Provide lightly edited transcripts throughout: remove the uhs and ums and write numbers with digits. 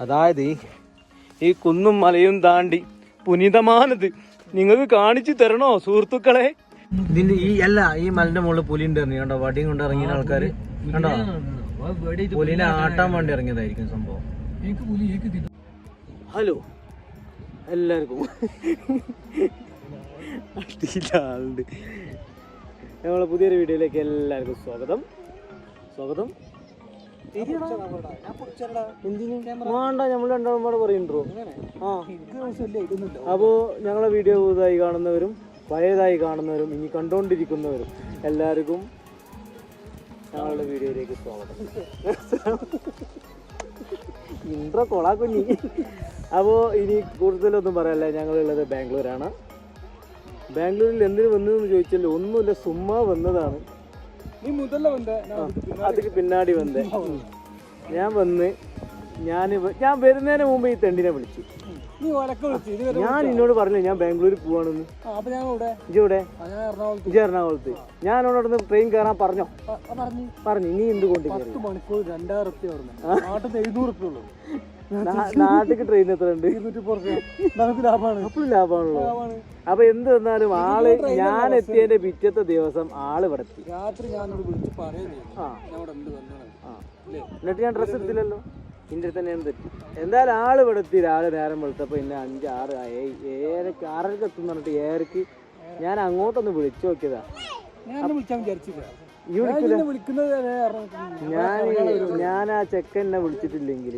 അതായത് ഈ കുന്നും മലയും താണ്ടി പുനിതമാനത് നിങ്ങൾക്ക് കാണിച്ചു തരണോ സുഹൃത്തുക്കളെ? ഇതിന്റെ ഈ മലന്റെ മുകളിൽ പുലി ഉണ്ട് കണ്ടോ, വടിയും കൊണ്ട് ഇറങ്ങിയ ആൾക്കാര് കണ്ടോ, പുലിനെ ആട്ടാൻ വേണ്ടി ഇറങ്ങിയതായിരിക്കും സംഭവം. ഹലോ എല്ലാവർക്കും ആളുണ്ട്, നമ്മളെ പുതിയൊരു വീഡിയോയിലേക്ക് എല്ലാവർക്കും സ്വാഗതം. വേണ്ട, നമ്മൾ രണ്ടാളും കൂടെ പറയുന്നുണ്ടോ? അപ്പോൾ ഞങ്ങളെ വീഡിയോ പുതുതായി കാണുന്നവരും പഴയതായി കാണുന്നവരും ഇനി കണ്ടുകൊണ്ടിരിക്കുന്നവരും എല്ലാവർക്കും ഞങ്ങളുടെ വീഡിയോയിലേക്ക് സ്വാഗതം. ഇൻട്രോ കൊളാക്കുഞ്ഞി. അപ്പോൾ ഇനി കൂടുതലൊന്നും പറയാനില്ല, ഞങ്ങളുള്ളത് ബാംഗ്ലൂരാണ്. ബാംഗ്ലൂരിൽ എന്തിനു വന്നതെന്ന് ചോദിച്ചാൽ ഒന്നുമില്ല, സുമ്മാ വന്നതാണ്. അതിക്ക് പിന്നാടി വന്നേ ഞാൻ വരുന്നതിന് മുമ്പ് ഈ തെണ്ടിനെ വിളിച്ചു. ഞാൻ എന്നോട് പറഞ്ഞില്ല ഞാൻ ബാംഗ്ലൂരിൽ പോവാണെന്ന്. ഇജോടെ ഇജ എറണാകുളത്ത്. ഞാൻ അവിടെ ട്രെയിൻ കയറാൻ പറഞ്ഞു. നീ എന്തുകൊണ്ട് നാട്ടിക്ക് ട്രെയിൻ എത്ര ഉണ്ട്? അപ്പോഴും ലാഭമാണല്ലോ. അപ്പൊ എന്ത് വന്നാലും ആള് ഞാൻ എത്തിയതിന്റെ പിറ്റത്തെ ദിവസം ആള് ഇവിടെ എത്തി. എന്നിട്ട് ഞാൻ ഡ്രസ്സ് എടുത്തില്ലല്ലോ, ഇന്റെ തന്നെ തെറ്റി. എന്തായാലും ആള് ഇവിടെ എത്തി. രാവിലെ നേരം വെളുത്തപ്പോ പിന്നെ 5, 6, 7, 6:30 എത്തുന്ന പറഞ്ഞിട്ട് 7:00 ഞാൻ അങ്ങോട്ടൊന്ന് വിളിച്ചു നോക്കിയതാ. ഞാൻ ആ ചെക്കനെ വിളിച്ചിട്ടില്ലെങ്കിൽ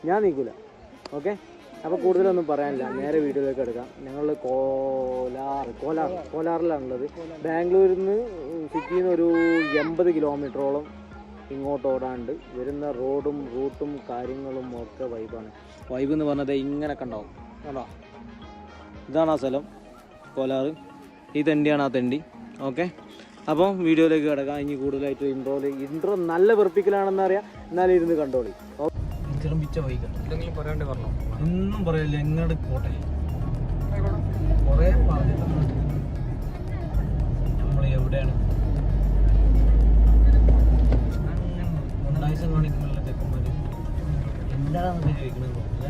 ഞാൻ നീക്കൂല. ഓക്കെ, അപ്പൊ കൂടുതലൊന്നും പറയാനില്ല, നേരെ വീഡിയോയിലേക്ക് എടുക്കാം. ഞങ്ങൾ കോലാറിലാണുള്ളത്. ബാംഗ്ലൂരിൽ നിന്ന് സിറ്റിയിൽ നിന്ന് ഒരു 80 കിലോമീറ്ററോളം ഇങ്ങോട്ട് ഓടാണ്ട്. വരുന്ന റോഡും റൂട്ടും കാര്യങ്ങളും ഒക്കെ വൈബാണ്. വൈബ് എന്ന് പറഞ്ഞത് ഇങ്ങനെ കണ്ടോ, ഇതാണ് ആ സ്ഥലം കോലാറ്. ഈ തെണ്ടിയാണ് ആ തെണ്ടി. ഓക്കെ, അപ്പോൾ വീഡിയോയിലേക്ക് കിടക്കാം. ഇനി കൂടുതലായിട്ട് ഇൻട്രോ നല്ല വെറുപ്പിക്കലാണെന്ന് അറിയാം, എന്നാലും ഇരുന്ന് കണ്ടോളി. ഒന്നും പറയല്ല, എങ്ങോട്ട് പോട്ടെ. കുറേ പറഞ്ഞിട്ടുണ്ട് നമ്മൾ എവിടെയാണ് ഉണ്ടാഴ്ച കാണിക്കുന്നുള്ള ചെക്കന്മാര് എന്താണെന്ന് ചോദിക്കണമെന്ന് തോന്നില്ല.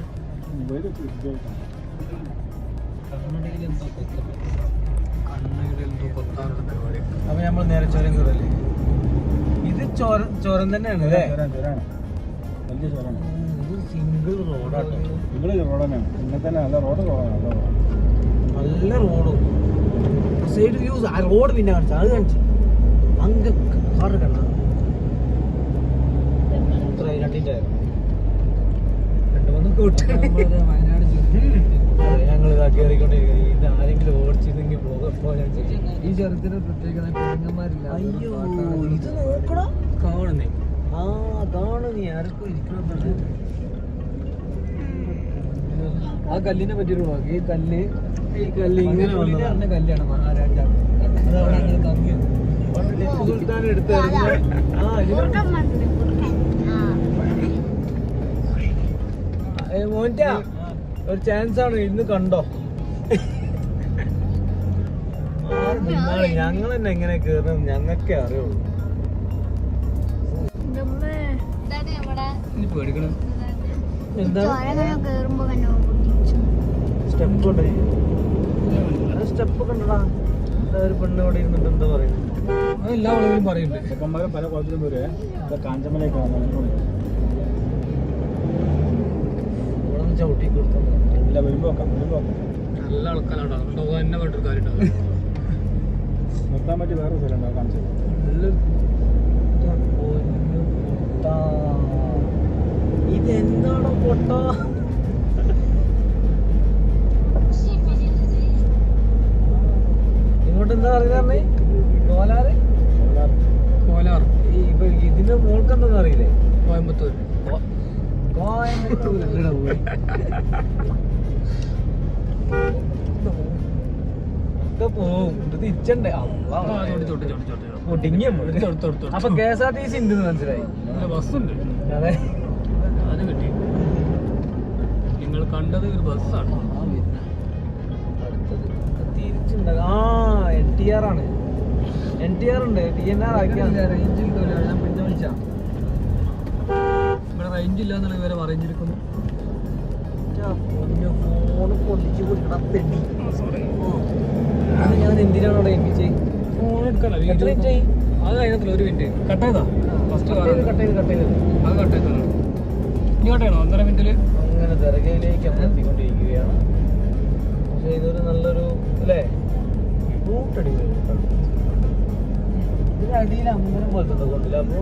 കണ്ണടയിൽ എന്തോ പരിപാടി. അപ്പൊ നമ്മൾ നേരെ ചുരം കയറല്ലേ? ഇത് ചുരം തന്നെയാണ് അല്ലേ? വലിയ ചുരമാണ്. ഇത് സിംഗിൾ റോഡാട്ടോ. നല്ല റോഡും സൈഡ് വ്യൂസ്. ആ റോഡ് പിന്നെ കാണിച്ചു, അത് കാണിച്ചു അങ്ങ് കാറ് കണ്ട ഞങ്ങൾ ഇതാ കയറിക്കൊണ്ടിരിക്കുന്നത്. ഇത് ആരെങ്കിലും ഓടിച്ചിരുന്നെങ്കിൽ പോകാൻ. ഈ ചെറുത്തിന് പ്രത്യേകത അയ്യോ ഇത് നോക്കടാ, കാണുന്നേ. അതാണ് നീ ആർക്കും ഇരിക്കണമെന്നുണ്ട്. ആ കല്ലിനെ പറ്റിയിട്ടുള്ളൂ. ഈ കല്ല് ഇങ്ങനെ വന്ന കല്ലാണ് മഹാരാജ. അതവിടെ അങ്ങനെ തങ്ങിയത് ടിപ്പു സുൽത്താൻ എടുത്തായിരുന്നു. മോൻറ്റാ ഒരു ചാൻസ് ആണ്, ഇന്ന് കണ്ടോ. ഞങ്ങൾ തന്നെ എങ്ങനെ കേറുന്നത് ഞങ്ങൾക്കേ അറിയുള്ളൂ. പേടിക്കണം. എന്താ സ്റ്റെപ്പ് ഉണ്ട്, സ്റ്റെപ്പ് കണ്ടടാ. ഒരു പെണ്ണ് ഇവിടെ ഇരുന്നിട്ട് എന്താ പറയുന്നത്? എല്ലാ ആളുകളും പറയുന്നുണ്ട്. ചെക്കന്മാരെ പല കുളത്തിലും വരെ കാഞ്ചമലയൊക്കെ ചവിട്ടി കൊടുത്തു. വരുമ്പോ നല്ല ആൾക്കാരാണ്. എന്നെ കണ്ടൊരു കാര്യം നിർത്താൻ പറ്റി വേറെ സ്ഥലം കാണിച്ചത്. ഇതെന്താണോ പൊട്ട? ഇങ്ങോട്ട് എന്താ പറയുന്നേ? കോലാർ. ഇതിന്റെ മോൾക്കെന്താന്ന് അറിയില്ലേ? കോയമ്പത്തൂർ ഒക്കെ പോവും. ഇത് തിരിച്ചണ്ടേ? അപ്പൊ KSRTC ഉണ്ട് മനസ്സിലായി. ബസ്സുണ്ട്. അതെ, അത് കിട്ടി. നിങ്ങൾ കണ്ടത് ഒരു ബസ്സാണ്. തിരിച്ചുണ്ട്. NTR ആണ്. NTR ഉണ്ട്. TNR ആക്കിയാ റേഞ്ച് കിട്ടൂല. ഞാൻ പിന്നെ വിളിച്ചാ ഇവിടെ റേഞ്ച് ഇല്ലാന്നുള്ള ഇവരെ പറഞ്ഞിരിക്കുന്നു. ഫോണ് പൊളിച്ചു കൊടുക്കണം. ഞാൻ എന്തിനാണ് അവിടെ ഏൽപ്പിച്ചേ? ഫോൺ എടുക്കല. എത്ര മിനിറ്റ് ആയി? അത് കഴിഞ്ഞില്ല, 1 മിനിറ്റ്. കട്ടായതാ ഫസ്റ്റ് കട്ട് ചെയ്ത് അത് കട്ടായതാണ്. ഇങ്ങോട്ടാണോ 1.5 മിനിറ്റില് അങ്ങനെ തിരകയിലേക്ക് നമ്മൾ എത്തിക്കൊണ്ടിരിക്കുകയാണ്. പക്ഷെ ഇതൊരു നല്ലൊരു അല്ലേ റൂട്ടടി ഇതിനടിയിൽ അങ്ങനെ പോലത്തെ കൊണ്ടില്ല. അപ്പൊ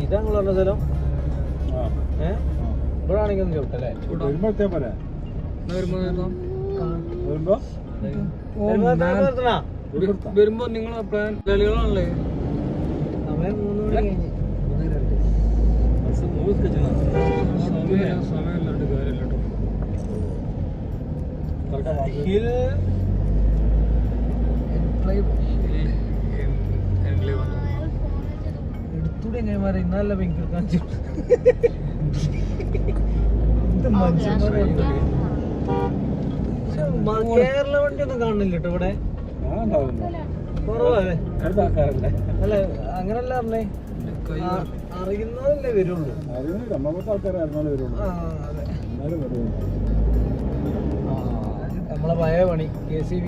ഇതാ നിങ്ങൾ പറഞ്ഞ സ്ഥലം. ഇവിടെ ആണെങ്കിൽ ഒന്ന് ചോട്ടല്ലേ വരുമ്പോ നിങ്ങൾ കളികളാണല്ലേ. സമയം 3 മണി കഴിഞ്ഞ് സമയമില്ലാണ്ട് കാര്യമില്ല എടുത്തൂടെ എങ്ങനെമാരെ ഇന്നല്ല ഭയങ്കര കാണിച്ചു. കേരള വണ്ടി ഒന്നും കാണുന്നില്ല കേട്ടോ ഇവിടെ. കുറവല്ലേ? അല്ല അങ്ങനല്ല പറഞ്ഞേ, അറിയുന്നതല്ലേ വരുള്ളൂ. നമ്മളെ പഴയ പണി KCB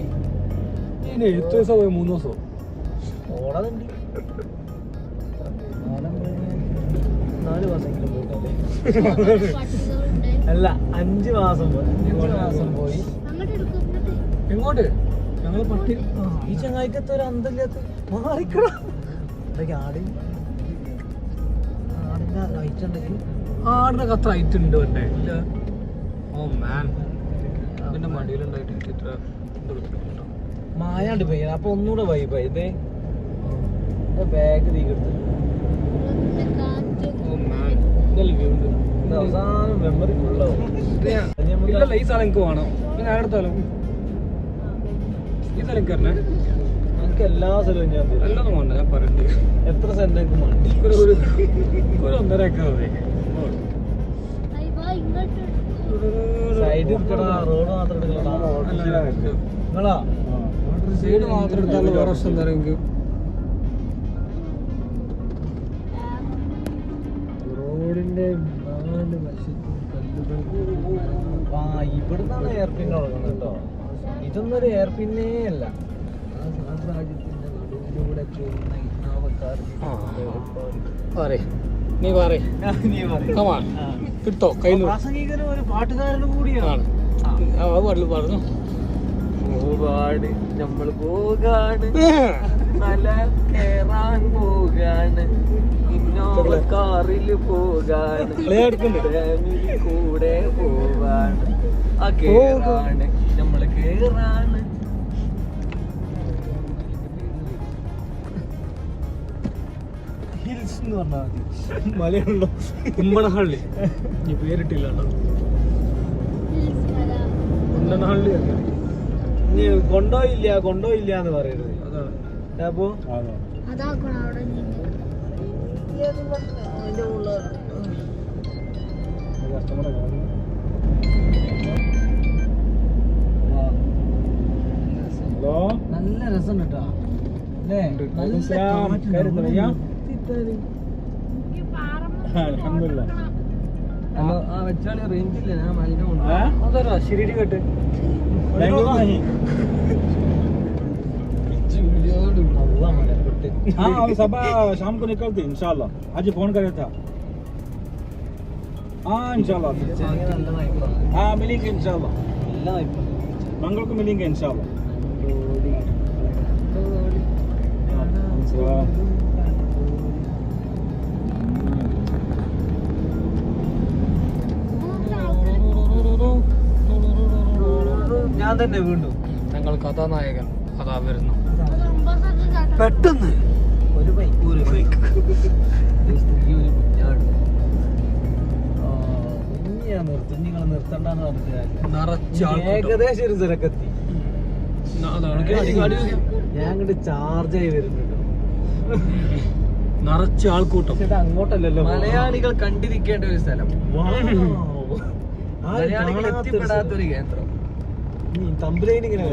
8 ദിവസം പോയി 3 ദിവസം ഓടാതുണ്ട്. 4 മാസമെങ്കിലും പോയിട്ടല്ലേ? അല്ല 5 മാസം പോയി. 5 മാസം പോയി. എങ്ങോട്ട്? ഞങ്ങള് പട്ടി ഈ ചങ്ങായിക്കത്തെ ഒരു അന്തല്ലാത്ത മാറിക്കണം. ആടിന്റെ റൈറ്റ് ഉണ്ടെങ്കിൽ ആടിനൊക്കെ അത്ര റൈറ്റ് ഉണ്ട് എന്റെ ഇല്ല. ഓ മാൻ അതിന്റെ മടിയിലുണ്ടായിട്ട് ഇത്ര മായാണ്ട് പോയി. അപ്പൊ ഒന്നുകൂടെ വൈബായി. ഇതേ ബാഗ് തീകെടുത്ത് അവസാനം മെമ്മറി ഫുള്ളാവും. ഈ സ്ഥലം എനിക്ക് വേണം. പിന്നെ അടുത്താലോ ഈ സ്ഥലം കയറണേ. എനിക്ക് എല്ലാ സ്ഥലവും ഞാൻ എല്ലാം വേണ്ട. ഞാൻ പറയണ്ടേ എത്ര സെന്റ് എനിക്ക് മണ്ടി ഒരു 1.5 ഏക്കർ മതി. സൈഡ് എടുക്കടാ, റോഡ് മാത്രം എടുക്കണടാ. നിങ്ങളാ സൈഡ് മാത്രം എടുത്താലും വേറെ പ്രശ്നം എന്താ പറയുക. റോഡിന്റെ 4 വശത്തും ഇവിടുന്നാണ് എയർപിൻ തുടങ്ങുന്നത് കേട്ടോ. ഇതൊന്നും ഒരു എയർപിന്നേ അല്ല. ഒരു പാട്ടുകാരനും കൂടിയാണ്. പറഞ്ഞു പോകാട് നമ്മൾ പോകാണ്, മല കേറാൻ പോകാണ്, ഇന്നോവ കാറിൽ പോകാണ്, ഫാമിലി കൂടെ പോവാണ്, ആ കേറാണ് നമ്മള് കേറാണ്. ഹിൽസ് എന്ന് പറഞ്ഞാൽ മതി. മലയുള്ളൂ കുമ്പണഹള്ളി. ഈ പേരിട്ടില്ല കുണ്ടനഹള്ളി. ഇനി കൊണ്ടോയില്ല എന്ന് പറയരുത്. അതാണ് അപ്പോ നല്ല രസം കേട്ടോ അല്ലേ? വെച്ചാല് റേഞ്ചില്ല. ഞാൻ മലിന അതൊരു ശിരിടി കേട്ട് शाम को निकलते इंशाल्लाह. आज फोन करे था. हाँ इंशाल्लाह. हाँ मिलेंगे इंशाल्लाह. मंगल को मिलेंगे इंशाल्लाह. ഞാൻ തന്നെ വീണ്ടും ഞങ്ങൾ കഥാനായകൻ അതാ വരുന്നു. പെട്ടെന്ന് ഒരു ബൈക്ക് ഞാൻ നിർത്തും. നിങ്ങൾ നിർത്തണ്ടെന്ന് പറഞ്ഞാൽ ഏകദേശം ഒരു സ്ഥലക്കെത്തി. ഞാൻ ഇങ്ങോട്ട് ചാർജായി വരുന്നുണ്ട്. നിറച്ച ആൾക്കൂട്ടം. അങ്ങോട്ടല്ലല്ലോ മലയാളികൾ കണ്ടിരിക്കേണ്ട ഒരു സ്ഥലം. മലയാളികൾ എത്തിപ്പെടാത്തൊരു കേന്ദ്രം. തമ്പുരയിനിങ്ങനെ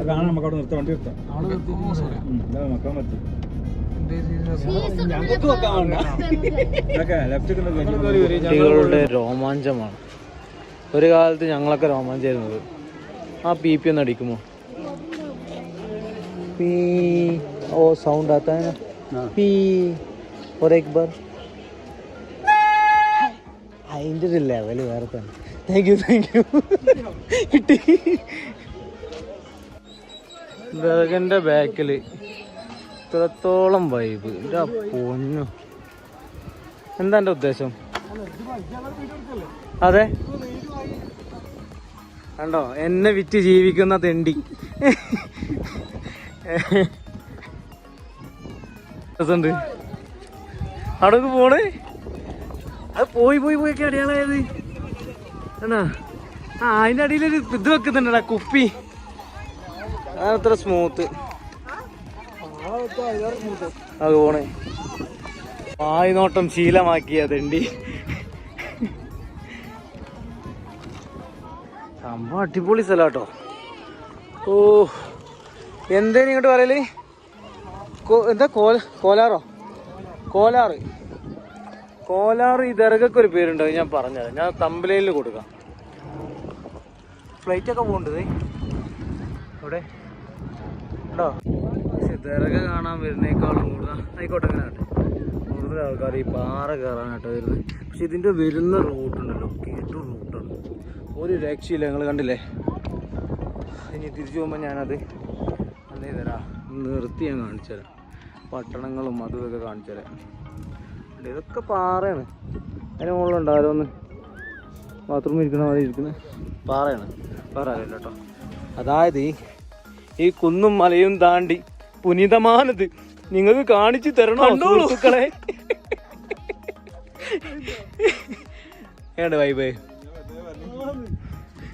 കാണാൻ നമുക്ക് അവിടെ നിർത്താൻ വണ്ടി നിർത്താം മക്കാൻ പറ്റി കുട്ടികളുടെ രോമാഞ്ചമാണ്. ഒരു കാലത്ത് ഞങ്ങളൊക്കെ രോമാഞ്ചായിരുന്നത്. ആ പി പി ഒന്ന് അടിക്കുമോ? പീ ഓ സൗണ്ട് ആത്താ है ना പീ और एक बार. അതിൻ്റെ ഒരു ലെവല് വേറെ തന്നെ. താങ്ക് യു കിട്ടി. ബർഗന്റെ ബാക്കിൽ ഇത്രത്തോളം വൈബ്. എൻ്റെ പൊന്നു, എന്താ എൻ്റെ ഉദ്ദേശം? അതെ കണ്ടോ, എന്നെ വിറ്റ് ജീവിക്കുന്ന തെണ്ടി. അവിടേക്ക് പോണേ, അത് പോയി പോയി പോയൊക്കെ അടിയാളായത് എന്നാ. ആ അതിൻ്റെ അടിയിലൊരു ഇത് വെക്കുന്നുണ്ടടാ, കുപ്പി. അതത്ര സ്മൂത്ത്. അത് പോണേ വായി നോട്ടം ശീലമാക്കിയ തെണ്ടി. സംഭവം അടിപൊളി സ്ഥലാട്ടോ. ഓ എന്തേനും ഇങ്ങോട്ട് പറയല്? എന്താ കോലാറോ? കോലാറ്. കോലാറ് ഈ ദർഗക്ക് ഒരു പേരുണ്ടോ? ഞാൻ പറഞ്ഞത്, ഞാൻ തമ്പലയിൽ കൊടുക്കാം. ഫ്ലൈറ്റൊക്കെ പോകണ്ടത് ഇവിടെ ഉണ്ടോ? പക്ഷെ ദർഗ കാണാൻ വരുന്നേക്കാളും കൂടുതൽ ആയിക്കോട്ടെ അങ്ങനെ ആട്ടെ, കൂടുതൽ ആൾക്കാർ ഈ പാറ കയറാനാട്ടോ വരുന്നത്. പക്ഷെ ഇതിൻ്റെ വരുന്ന റൂട്ടുണ്ടല്ലോ, കേട്ടു റൂട്ടാണ്, ഒരു രക്ഷയില്ല. നിങ്ങൾ കണ്ടില്ലേ? ഇനി തിരിച്ചു പോകുമ്പോൾ ഞാനത് അന്നേ തരാം, നിർത്തി ഞാൻ കാണിച്ചു തരാം. പട്ടണങ്ങളും അതും ഇതൊക്കെ കാണിച്ചു തരാം. ഇതൊക്കെ പാറയാണ്. അതിന് മുകളിലുണ്ടായാലോ ഒന്ന് ബാത്റൂമിൽ ഇരിക്കുന്ന മാതിരി ഇരിക്കുന്ന പാറയാണ്, പാറ അറിയില്ല കേട്ടോ. അതായത് ഈ കുന്നും മലയും താണ്ടി പുനിതമാനത് നിങ്ങൾക്ക് കാണിച്ചു തരണോ സുഹൃത്തുക്കളെ? ഏണ്ട വൈബേ,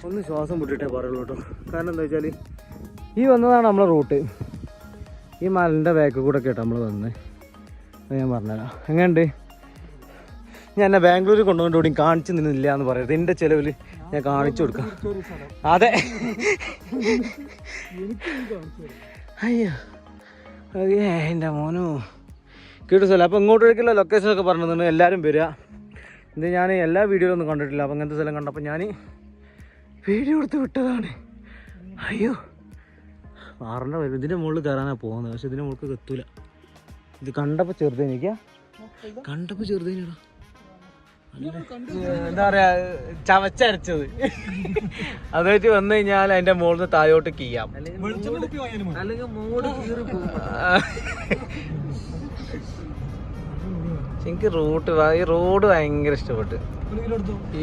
ഒന്ന് ശ്വാസം വിട്ടിട്ടേ പറയുള്ളൂ കേട്ടോ. കാരണം എന്താ വെച്ചാൽ ഈ വന്നതാണ് നമ്മളെ റൂട്ട്. ഈ മലൻ്റെ ബാക്കിൽ കൂടെ കേട്ടോ നമ്മൾ വന്നത്. ഞാൻ പറഞ്ഞുതരാം എങ്ങനെയുണ്ട്. ഞാൻ എന്നെ ബാംഗ്ലൂർ കൊണ്ടുകൊണ്ടുകൂടി കാണിച്ചു നിന്നില്ല എന്ന് പറയരുത്. എൻ്റെ ചിലവിൽ ഞാൻ കാണിച്ചു കൊടുക്കാം. അതെ അയ്യോ എൻ്റെ മോനു കേട്ടു സ്ഥലം. അപ്പോൾ ഇങ്ങോട്ടേക്കുള്ള ലൊക്കേഷനൊക്കെ പറഞ്ഞിട്ടുണ്ട്. എല്ലാവരും വരിക. ഇത് ഞാൻ എല്ലാ വീഡിയോയിലൊന്നും കണ്ടിട്ടില്ല. അപ്പോൾ അങ്ങനത്തെ സ്ഥലം കണ്ടപ്പോൾ ഞാൻ വീഡിയോ എടുത്ത് വിട്ടതാണ്. അയ്യോ പാറിൻ്റെ വരും. ഇതിൻ്റെ മുകളിൽ കയറാനാണ് പോകുന്നത്, പക്ഷെ ഇതിൻ്റെ മുകളിൽ എത്തൂല. ഇത് കണ്ടപ്പോൾ ചെറുതേനിക്കാ, കണ്ടപ്പോൾ ചെറുതേനിടാ, എന്താ പറയാ, ചവച്ചരച്ചത്. അതായിട്ട് വന്നു കഴിഞ്ഞാൽ അതിന്റെ മുകളിൽ നിന്ന് താഴോട്ട് കീയാം, അല്ലെങ്കിൽ മൂട് കീറി പോകും. എനിക്ക് റൂട്ട്, ഈ റോഡ് ഭയങ്കര ഇഷ്ടപ്പെട്ടു.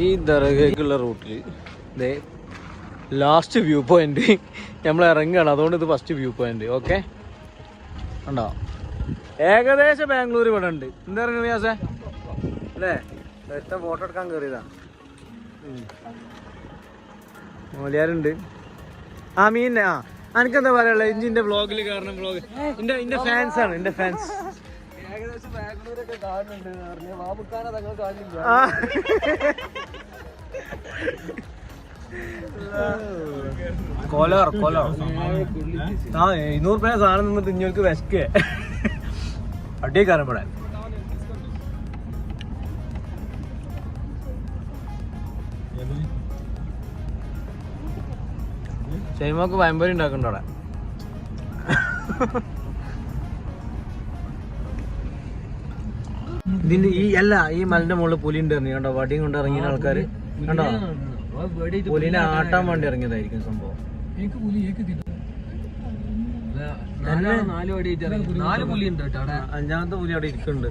ഈ ദർഗയ്ക്കുള്ള റൂട്ടിൽ ഇതേ ലാസ്റ്റ് വ്യൂ പോയിന്റ് നമ്മൾ ഇറങ്ങുകയാണ്. അതുകൊണ്ട് ഇത് ഫസ്റ്റ് വ്യൂ പോയിന്റ്. ഓക്കെ ഉണ്ടോ? ഏകദേശം ബാംഗ്ലൂർ ഇവിടെ ഉണ്ട്. എന്താ പറയുക വ്യാസേ അല്ലേ? നേരത്തെ ഫോട്ടോ എടുക്കാൻ കയറിയതാ. മോലിയാരുണ്ട്. ആ മീൻ. ആ എനിക്കെന്താ പറയാനുള്ളത്? ഇഞ്ചിന്റെ വ്ളോഗിൽ കാരണം വ്ളോഗ് എന്റെ ഫാൻസ് ആണ്. എന്റെ ഫാൻസ് ഏകദേശം ബാംഗ്ലൂരൊക്കെ കാണുന്നുണ്ട്. ബാബുക്കാനെ തങ്ങൾ കാണില്ല. കോലാർ കോലാർ ആ 200 രൂപ സാധനം നിന്നിട്ട് ഇങ്ങൾക്ക് വിശക്കേ അടിയേക്കാരം ഇവിടെ. ഷൈമക്ക് പയമ്പരി ഉണ്ടാക്കണ്ട അവിടെ. ഇതിന്റെ ഈ മലന്റെ മുകളിൽ പുലി ഉണ്ട് കണ്ടോ? വടിയും കൊണ്ട് ഇറങ്ങിയ ആൾക്കാര് കണ്ടോ? പുലിനെ ആട്ടാൻ വേണ്ടി ഇറങ്ങിയതായിരിക്കും സംഭവം. അഞ്ചാമത്തെ പുലി അവിടെ ഇരിക്കുന്നുണ്ട്.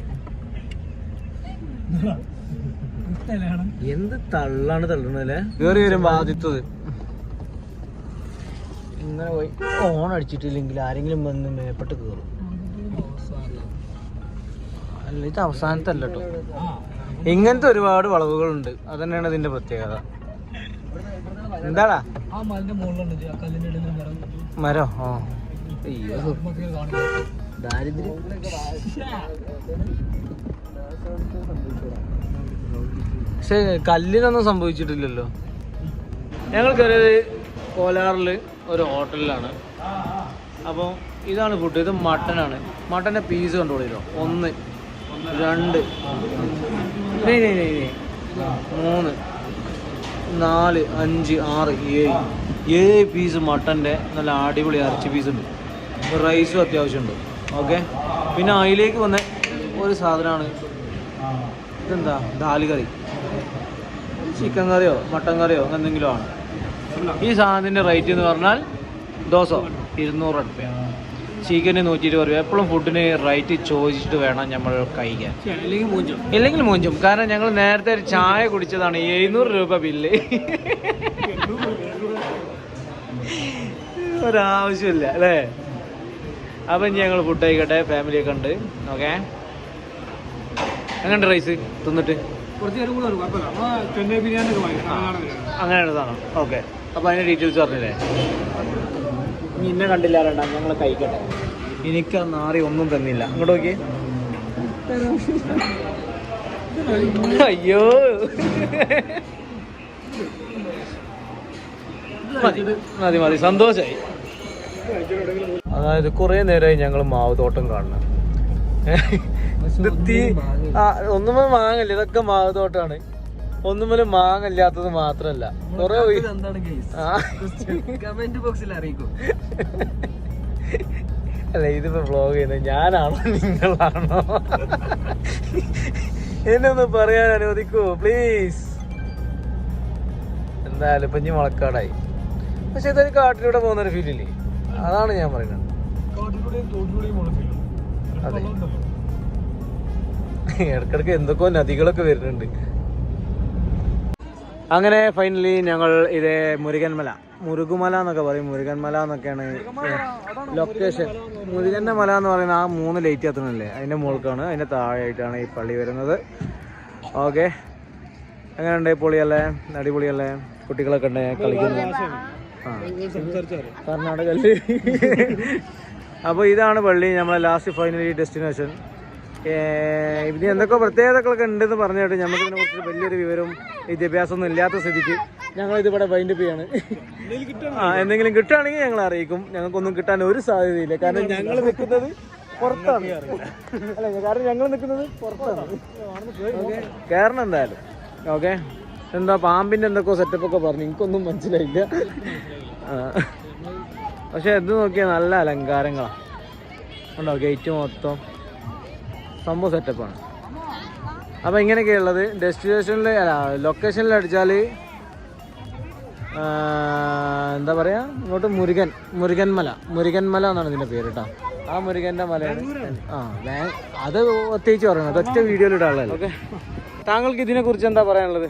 എന്ത് തള്ളാണ് തള്ളണല്ലേ? കേറി വരുമ്പോ ആദ്യത്തത് ഇങ്ങനെ പോയി ഓൺ അടിച്ചിട്ടില്ലെങ്കിൽ ആരെങ്കിലും വന്ന് മേപ്പെട്ട് കേറും. അല്ല ഇത് അവസാനത്തല്ല കേട്ടോ. ഇങ്ങനത്തെ ഒരുപാട് വളവുകളുണ്ട്. അതന്നെയാണ് ഇതിന്റെ പ്രത്യേകത. എന്താടാ മരം? ആ ദാരിദ്ര്യം. പക്ഷെ കല്ലിനൊന്നും സംഭവിച്ചിട്ടില്ലല്ലോ. ഞങ്ങൾ കയറിയത് കോലാറില് ഒരു ഹോട്ടലിലാണ്. അപ്പോൾ ഇതാണ് ഫുഡ്. ഇത് മട്ടനാണ്. മട്ടൻ്റെ പീസ് കണ്ടോളില്ലോ. 1 2 3 4 5 6 7 പീസ് മട്ടൻ്റെ നല്ല അടിപൊളി ഇറച്ചി പീസ് ഉണ്ട്. റൈസും അത്യാവശ്യമുണ്ട്. ഓക്കെ, പിന്നെ അതിലേക്ക് വന്ന ഒരു സാധനമാണ് ഇതെന്താ, ദാല് കറി, ചിക്കൻ കറിയോ മട്ടൻ കറിയോ അങ്ങനെ എന്തെങ്കിലും ആണ്. ഈ സാധനത്തിൻ്റെ റേറ്റ് എന്ന് പറഞ്ഞാൽ 200 രൂപയാണ്, ചിക്കന് 120 രൂപ. എപ്പോഴും ഫുഡിന് റേറ്റ് ചോദിച്ചിട്ട് വേണം നമ്മൾ കഴിക്കാൻ, ഇല്ലെങ്കിൽ മൂഞ്ചും. കാരണം ഞങ്ങൾ നേരത്തെ ഒരു ചായ കുടിച്ചതാണ്, 700 രൂപ ബില്ല്. ഒരാവശ്യമില്ല അല്ലേ. അപ്പം ഇനി ഞങ്ങൾ ഫുഡ് കഴിക്കട്ടെ, ഫാമിലിയൊക്കെ ഉണ്ട്. ഓക്കെ, എങ്ങനെയുണ്ട് റൈസ് തിന്നിട്ട്? അങ്ങനെയാണ് സാധനം. ഓക്കെ, അപ്പോൾ അതിൻ്റെ ഡീറ്റെയിൽസ് പറഞ്ഞില്ലേ? ഇനി ഇന്നെ കണ്ടില്ല വേണ്ട, ഞങ്ങൾ കഴിക്കട്ടെ. എനിക്ക് നാറി ഒന്നും തന്നില്ല. അങ്ങോട്ട് നോക്കിയേ. അയ്യോ, മതി സന്തോഷമായി. അതായത് കുറേ നേരമായി ഞങ്ങൾ മാവ് തോട്ടം കാണണം. ഒന്നുമേ മാങ്ങല്ല, ഇതൊക്കെ മാവ് തോട്ടാണ്. ഒന്നുമേലും മാങ്ങല്ലാത്തത് മാത്രല്ല, കൊറേ അല്ല ഇതിപ്പോ വ്ളോഗ് ചെയ്യുന്നത് ഞാനാണോ നിങ്ങളാണോ? എന്നെ ഒന്ന് പറയാൻ അനുവദിക്കൂ പ്ലീസ്. എന്തായാലും ഇപ്പൊ ഇനി മുളക്കാടായി. പക്ഷെ ഇതൊരു കാട്ടിലൂടെ പോകുന്നൊരു ഫീലില്ലേ, അതാണ് ഞാൻ പറയുന്നത്. അതെ, ഇടക്കിടക്ക് എന്തൊക്കെയോ നദികളൊക്കെ വരുന്നുണ്ട്. അങ്ങനെ ഫൈനലി ഞങ്ങൾ ഇതേ മുരുകുമല എന്നൊക്കെ പറയും, മുരുകൻമല എന്നൊക്കെയാണ് ലൊക്കേഷൻ. മുരുകൻ്റെ മല എന്ന് പറയുന്ന ആ 3 ലൈറ്റ് കത്തുന്നില്ലേ, അതിൻ്റെ മുകൾക്കാണ്, അതിൻ്റെ താഴെയായിട്ടാണ് ഈ പള്ളി വരുന്നത്. ഓക്കെ, എങ്ങനെയുണ്ട്? പൊളിയല്ലേ, അടിപൊളിയല്ലേ? കുട്ടികളൊക്കെ ഉണ്ട് കളിക്കുന്നു. കർണാടകയിൽ. അപ്പോൾ ഇതാണ് പള്ളി, നമ്മളെ ലാസ്റ്റ് ഫൈനലി ഡെസ്റ്റിനേഷൻ. ഇതിന് എന്തൊക്കെ പ്രത്യേകതകളൊക്കെ ഉണ്ടെന്ന് പറഞ്ഞിട്ട് നമുക്ക് ഇതിനെ കുറിച്ച് വലിയൊരു വിവരവും വിദ്യാഭ്യാസമൊന്നും ഇല്ലാത്ത സ്ഥിതിക്ക് ഞങ്ങൾ ഇതിവിടെ വൈൻഡപ്പ് ചെയ്യാണ്. എന്തെങ്കിലും കിട്ടുകയാണെങ്കിൽ ഞങ്ങൾ അറിയിക്കും. ഞങ്ങൾക്കൊന്നും കിട്ടാൻ ഒരു സാധ്യതയില്ല, കാരണം ഞങ്ങൾ നിൽക്കുന്നത് പുറത്താണ്. അല്ല, കാരണം ഞങ്ങൾ നിൽക്കുന്നത് പുറത്താണ്. കയറണം എന്തായാലും. ഓക്കെ, എന്താ പാമ്പിൻ്റെ എന്തൊക്കെയോ സെറ്റപ്പൊക്കെ പറഞ്ഞു, എനിക്കൊന്നും മനസ്സിലായില്ല. പക്ഷെ ഇത് നോക്കിയാൽ നല്ല അലങ്കാരങ്ങളാണ് ഉണ്ടോ, ഗേറ്റ് മൊത്തം സംഭവം സെറ്റപ്പാണ്. അപ്പോൾ ഇങ്ങനെയൊക്കെയുള്ളത് ഡെസ്റ്റിനേഷനിൽ ലൊക്കേഷനിൽ അടിച്ചാൽ എന്താ പറയുക, ഇങ്ങോട്ട് മുരുകൻമല എന്നാണ് ഇതിൻ്റെ പേര് കേട്ടോ. ആ മുരുകൻ്റെ മലയാണ്. അത് പ്രത്യേകിച്ച് പറയണം, അതൊറ്റ വീഡിയോയിൽ ഇടാനുള്ളത്. ഓക്കെ, താങ്കൾക്ക് ഇതിനെക്കുറിച്ച് എന്താ പറയാനുള്ളത്?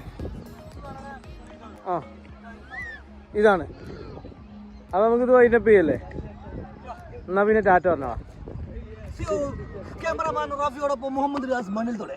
ഇതാണ്. അപ്പോൾ നമുക്കിത് വൈൻഡപ്പ് ചെയ്യല്ലേ? എന്നാൽ പിന്നെ ടാറ്റ പറഞ്ഞോളാം. ക്യാമറമാൻ റാഫിയോടൊപ്പം മുഹമ്മദ് റിയാസ് മണ്ണിൽ തൊടെ.